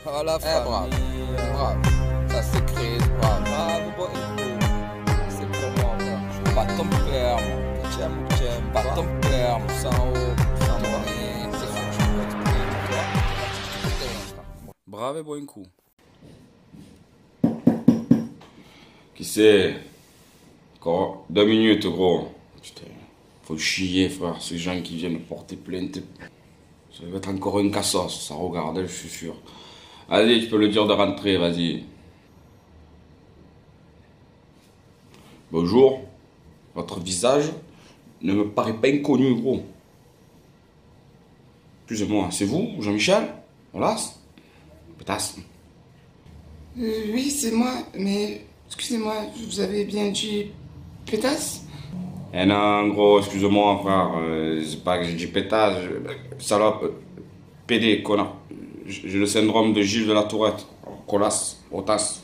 Oh la Bravo, famille, bravo. ça c'est créé, bravo. Bravo, bon, c'est pour moi, frère. Je suis pas ton père, moi. T'aimes, pas ton père, moi. Sans haut, sans moi. C'est sûr que je peux expliquer, toi. Bravo, bon coup. Qui c'est? Encore 2 minutes, gros. Putain, faut chier, frère. Ces gens qui viennent porter plainte. Ça va être encore une cassos, ça regarde, je suis sûr. Allez, tu peux le dire de rentrer, vas-y. Bonjour. Votre visage ne me paraît pas inconnu, gros. Excusez-moi, c'est vous, Jean-Michel? Voilà. Pétasse. Oui, c'est moi, mais excusez-moi, vous avez bien dit pétasse? Eh non, gros, excuse-moi, frère. C'est pas que j'ai dit pétasse. Salope. PD, connard. J'ai le syndrome de Gilles de la Tourette. Colasse, otasse.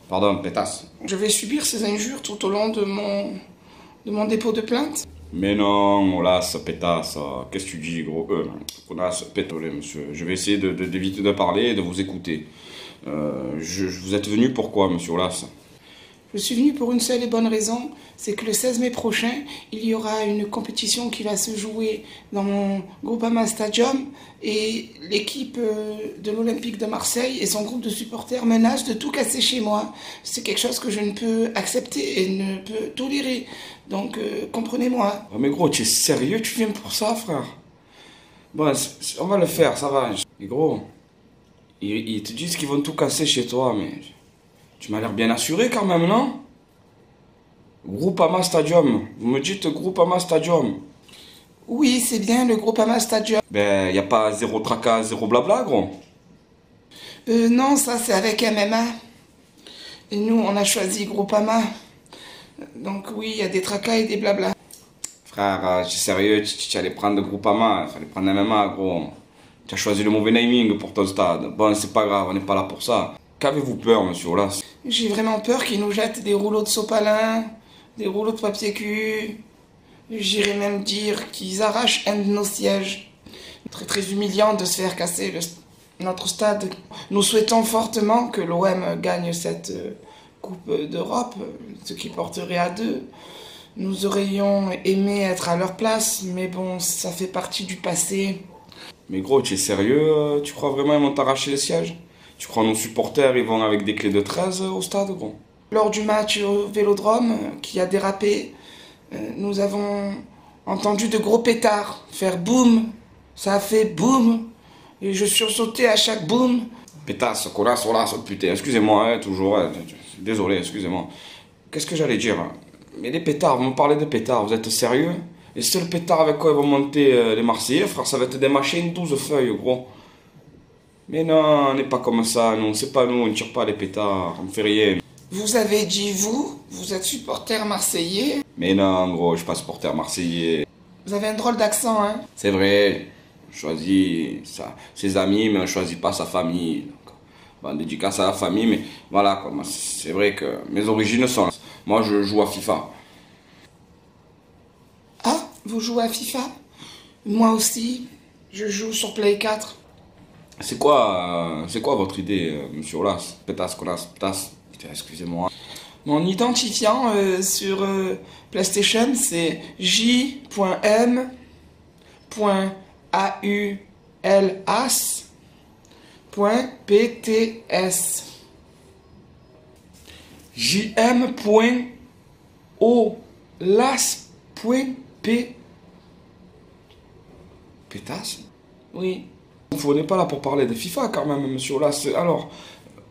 Pardon, pétasse. Je vais subir ces injures tout au long de mon dépôt de plainte? Mais non, olasse, pétasse. Qu'est-ce que tu dis, gros? Connasse, pétolé, monsieur. Je vais essayer d'éviter de parler et de vous écouter. Vous êtes venu pourquoi, monsieur Olasse? Je suis venu pour une seule et bonne raison, c'est que le 16 mai prochain, il y aura une compétition qui va se jouer dans mon Groupama Stadium et l'équipe de l'Olympique de Marseille et son groupe de supporters menacent de tout casser chez moi. C'est quelque chose que je ne peux accepter et ne peux tolérer. Donc, comprenez-moi. Oh, mais gros, tu es sérieux? Tu viens pour ça, frère? Bon, on va le faire, ça va. Mais gros, ils te disent qu'ils vont tout casser chez toi, mais... Tu m'as l'air bien assuré quand même, non? Groupama Stadium. Vous me dites Groupama Stadium. Oui, c'est bien le Groupama Stadium. Ben, y a pas zéro tracas, zéro blabla, gros. Non, ça c'est avec MMA. Et nous, on a choisi Groupama. Donc oui, il y a des tracas et des blabla. Frère, tu es sérieux? Tu allais prendre Groupama, il fallait prendre MMA, gros. Tu as choisi le mauvais naming pour ton stade. Bon, c'est pas grave, on n'est pas là pour ça. Qu'avez-vous peur, monsieur Olas? J'ai vraiment peur qu'ils nous jettent des rouleaux de sopalin, des rouleaux de papier cul. J'irais même dire qu'ils arrachent un de nos sièges. Très très humiliant de se faire casser notre stade. Nous souhaitons fortement que l'OM gagne cette Coupe d'Europe, ce qui porterait à 2. Nous aurions aimé être à leur place, mais bon, ça fait partie du passé. Mais gros, tu es sérieux? Tu crois vraiment qu'ils vont t'arracher les sièges? Tu crois nos supporters, ils vont avec des clés de 13 au stade, gros? Lors du match au Vélodrome, qui a dérapé, nous avons entendu de gros pétards faire boum. Ça a fait boum. Et je sursautais à chaque boum. Pétasse, colasse, olasse, putain, excusez-moi, toujours, désolé, excusez-moi. Qu'est-ce que j'allais dire? Mais les pétards, vous me parlez de pétards, vous êtes sérieux? Et c'est le pétard avec quoi ils vont monter les Marseillais, frère, ça va être des machines 12 feuilles, gros. Mais non, on n'est pas comme ça, non, c'est pas nous, on ne tire pas les pétards, on ne fait rien. Vous avez dit vous êtes supporter marseillais? Mais non, gros, je suis pas supporter marseillais. Vous avez un drôle d'accent, hein? C'est vrai, on choisit ses amis, mais on choisit pas sa famille. Donc, bon, dédicace à la famille, mais voilà, quoi, c'est vrai que mes origines sont là. Moi, je joue à FIFA. Ah, vous jouez à FIFA? Moi aussi, je joue sur Play 4. C'est quoi votre idée, monsieur Olas? Pétasse, colasse, pétasse. Putain, excusez-moi. Mon identifiant sur PlayStation, c'est j.m.aulas.pts. jm.olas.p. Pétasse? Oui. Vous n'êtes pas là pour parler de FIFA quand même, monsieur Olas. Alors,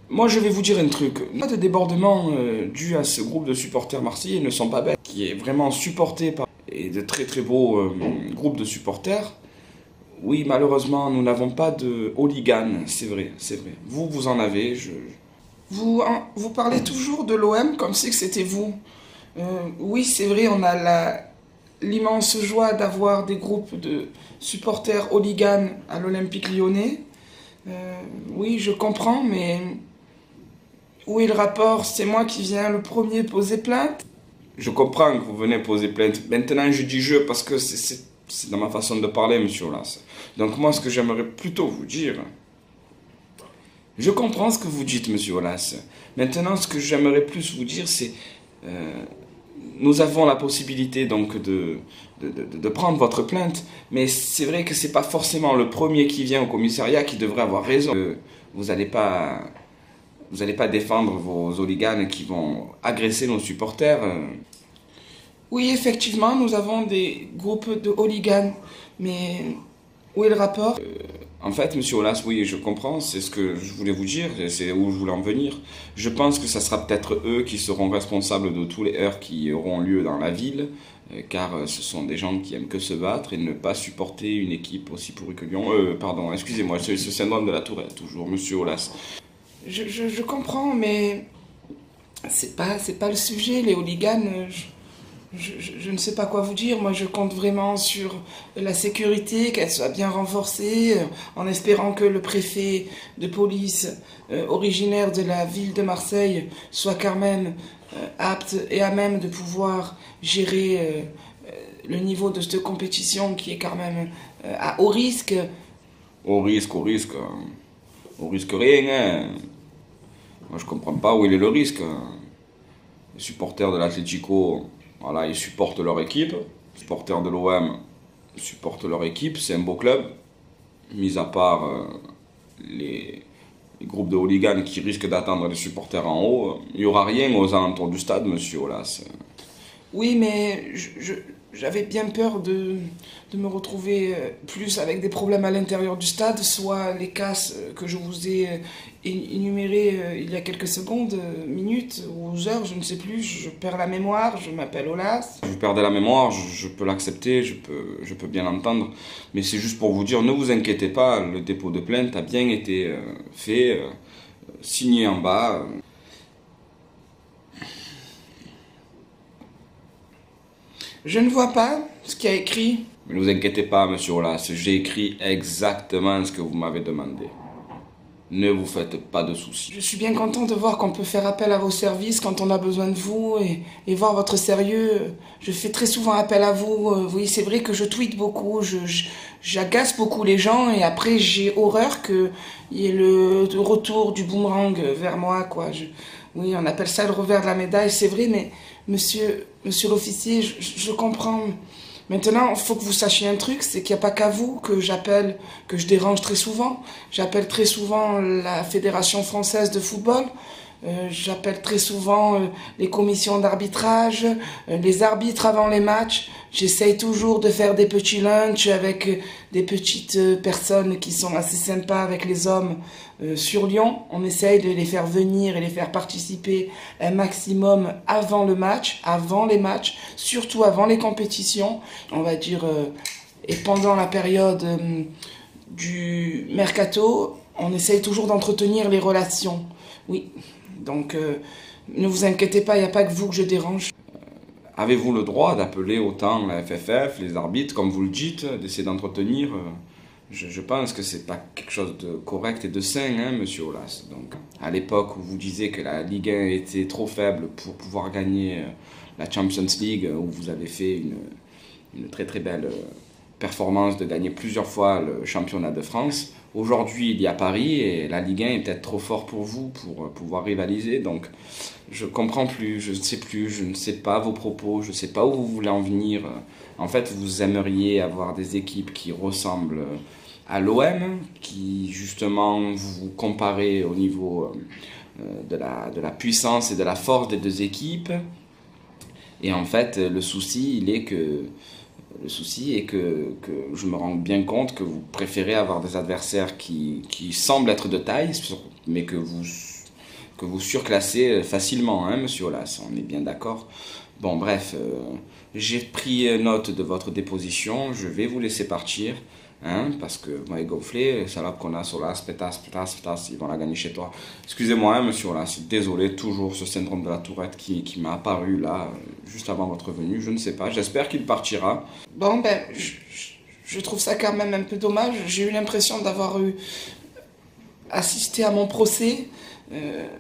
moi je vais vous dire un truc. Pas de débordements dus à ce groupe de supporters marseillais ne sont pas bêtes. Qui est vraiment supporté par et de très très beaux groupes de supporters. Oui, malheureusement, nous n'avons pas de hooligans, c'est vrai, c'est vrai. Vous en avez, Vous parlez toujours de l'OM comme si que c'était vous. Oui, c'est vrai, on a l'immense joie d'avoir des groupes de supporters hooligans à l'Olympique Lyonnais. Oui, je comprends, mais où est le rapport? C'est moi qui viens le premier poser plainte. Je comprends que vous venez poser plainte. Maintenant, je dis je parce que c'est dans ma façon de parler, monsieur Olas. Donc moi, ce que j'aimerais plutôt vous dire, Je comprends ce que vous dites, monsieur Olas. Maintenant, ce que j'aimerais plus vous dire, c'est... nous avons la possibilité donc de prendre votre plainte, mais c'est vrai que c'est pas forcément le premier qui vient au commissariat qui devrait avoir raison. Vous n'allez pas défendre vos hooligans qui vont agresser nos supporters. Oui, effectivement, nous avons des groupes de hooligans, mais où est le rapport? En fait, monsieur Olas, oui, je comprends, c'est ce que je voulais vous dire, c'est où je voulais en venir. Je pense que ça sera peut-être eux qui seront responsables de tous les heurts qui auront lieu dans la ville, car ce sont des gens qui aiment que se battre et ne pas supporter une équipe aussi pourrie que Lyon. Pardon, excusez-moi, c'est ce syndrome de la tourette, toujours, monsieur Olas. Je comprends, mais c'est pas le sujet, les hooligans. Je ne sais pas quoi vous dire. Moi, je compte vraiment sur la sécurité, qu'elle soit bien renforcée, en espérant que le préfet de police originaire de la ville de Marseille soit quand même apte et à même de pouvoir gérer le niveau de cette compétition qui est quand même à haut risque. Au risque, au risque. Au risque rien, hein. Moi, je comprends pas où il est le risque. Les supporters de l'Atlético... Voilà, ils supportent leur équipe. Les supporters de l'OM supportent leur équipe. C'est un beau club. Mis à part les groupes de hooligans qui risquent d'attendre les supporters en haut, il n'y aura rien aux alentours du stade, monsieur Olas. Oui, mais j'avais bien peur de me retrouver plus avec des problèmes à l'intérieur du stade, soit les casses que je vous ai énumérées il y a quelques secondes, minutes ou heures, je ne sais plus, je perds la mémoire, je m'appelle Olas. Vous perdez la mémoire, je peux l'accepter, je peux bien l'entendre, mais c'est juste pour vous dire, ne vous inquiétez pas, le dépôt de plainte a bien été fait, signé en bas. Je ne vois pas ce qu'il y a écrit. Mais ne vous inquiétez pas, monsieur Olas, j'ai écrit exactement ce que vous m'avez demandé. Ne vous faites pas de soucis. Je suis bien content de voir qu'on peut faire appel à vos services quand on a besoin de vous et voir votre sérieux. Je fais très souvent appel à vous. Oui, c'est vrai que je tweete beaucoup, j'agace beaucoup les gens et après j'ai horreur qu'il y ait le retour du boomerang vers moi, quoi. Oui, on appelle ça le revers de la médaille, c'est vrai, mais monsieur l'officier, je comprends. Maintenant, il faut que vous sachiez un truc, c'est qu'il n'y a pas qu'à vous que j'appelle, que je dérange très souvent. J'appelle très souvent la Fédération française de football. J'appelle très souvent les commissions d'arbitrage, les arbitres avant les matchs. J'essaye toujours de faire des petits lunchs avec des petites personnes qui sont assez sympas avec les hommes sur Lyon. On essaye de les faire venir et les faire participer un maximum avant le match, avant les matchs, surtout avant les compétitions. On va dire, et pendant la période du mercato, on essaye toujours d'entretenir les relations. Oui. Donc, ne vous inquiétez pas, il n'y a pas que vous que je dérange. Avez-vous le droit d'appeler autant la FFF, les arbitres, comme vous le dites, d'essayer d'entretenir je pense que c'est pas quelque chose de correct et de sain, hein, monsieur Olas. Donc, à l'époque où vous disiez que la Ligue 1 était trop faible pour pouvoir gagner la Champions League, où vous avez fait une très très belle performance de gagner plusieurs fois le championnat de France. Aujourd'hui, il y a Paris et la Ligue 1 est peut-être trop fort pour vous pour pouvoir rivaliser. Donc, je comprends plus, je ne sais pas vos propos, je ne sais pas où vous voulez en venir. En fait, vous aimeriez avoir des équipes qui ressemblent à l'OM, qui justement vous comparez au niveau de la puissance et de la force des deux équipes. Et en fait, le souci est que je me rends bien compte que vous préférez avoir des adversaires qui semblent être de taille, mais que vous surclassez facilement, hein, monsieur Olas, on est bien d'accord. Bon, bref, j'ai pris note de votre déposition, je vais vous laisser partir, hein, parce que vous m'avez gonflé, salope qu'on a, Olas, pétasse, ils vont la gagner chez toi. Excusez-moi, hein, monsieur Olas, désolé, toujours ce syndrome de la tourette qui m'a apparu là, juste avant votre venue, je ne sais pas, j'espère qu'il partira. Bon, ben, je trouve ça quand même un peu dommage, j'ai eu l'impression d'avoir assisté à mon procès.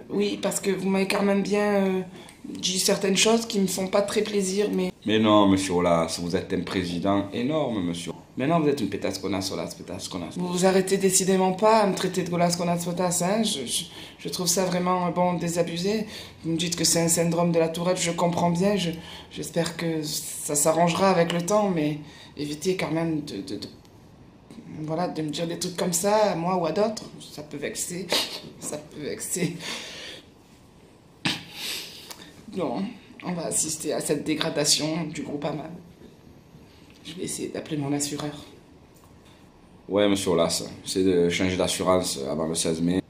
Oui, parce que vous m'avez quand même bien dit certaines choses qui me font pas très plaisir, mais... Mais non, monsieur Olas, vous êtes un président énorme, monsieur. Maintenant, vous êtes une pétasse connasse, Olas, pétasse connasse. Vous arrêtez décidément pas à me traiter de golas connasse potasse, hein. Je trouve ça vraiment, bon, désabusé. Vous me dites que c'est un syndrome de la tourette, je comprends bien. J'espère que ça s'arrangera avec le temps, mais évitez quand même voilà, de me dire des trucs comme ça, à moi ou à d'autres. Ça peut vexer. Ça peut vexer. Non, on va assister à cette dégradation du groupe Amal. Je vais essayer d'appeler mon assureur. Ouais, monsieur Olas, c'est de changer d'assurance avant le 16 mai.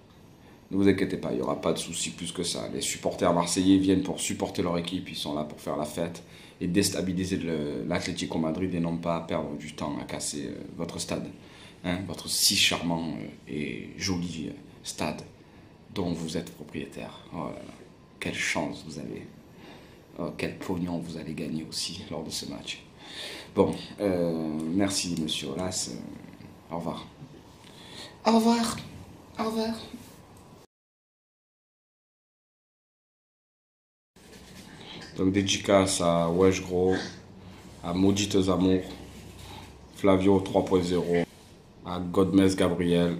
Ne vous inquiétez pas, il n'y aura pas de souci plus que ça. Les supporters marseillais viennent pour supporter leur équipe, ils sont là pour faire la fête et déstabiliser l'Atlético Madrid et non pas perdre du temps à casser votre stade. Hein, votre si charmant et joli stade dont vous êtes propriétaire. Oh là là, quelle chance vous avez. Oh, quel pognon vous allez gagner aussi lors de ce match. Bon, merci monsieur Olas. Au revoir. Au revoir. Au revoir. Donc dédicace à Wesh Gros, à Maudites Amour, Flavio 3.0, à Godmez Gabriel,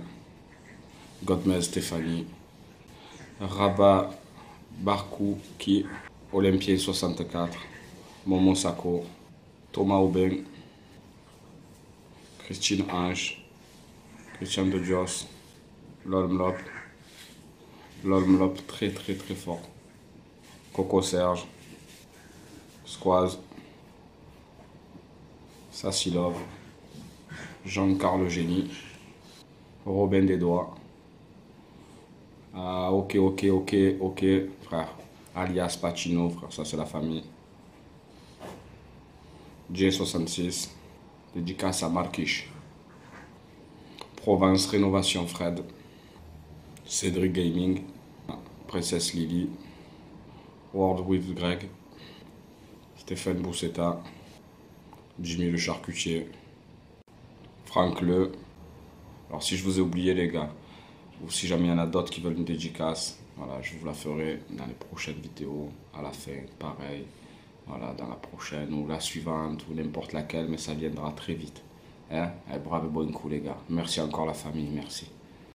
Godmez Stéphanie, Rabat Barkou qui Olympien 64, Momo Sako, Thomas Aubin, Christine Ange, Christian de Dios, Lolmlop très très très fort, Coco Serge, Squaz, Sassilov, Jean-Carl Génie, Robin Desdoigts, ok, frère, alias Pacino, frère, ça c'est la famille, J66, dédicace à Marquiche, Provence Rénovation Fred, Cédric Gaming, Princesse Lily, World with Greg, Stéphane Boussetta, Jimmy le charcutier, Franck Le. Alors si je vous ai oublié les gars, ou si jamais il y en a d'autres qui veulent une dédicace, voilà, je vous la ferai dans les prochaines vidéos, à la fin, pareil, voilà, dans la prochaine ou la suivante ou n'importe laquelle, mais ça viendra très vite. Hein? Bravo, bon coup les gars. Merci encore la famille, merci.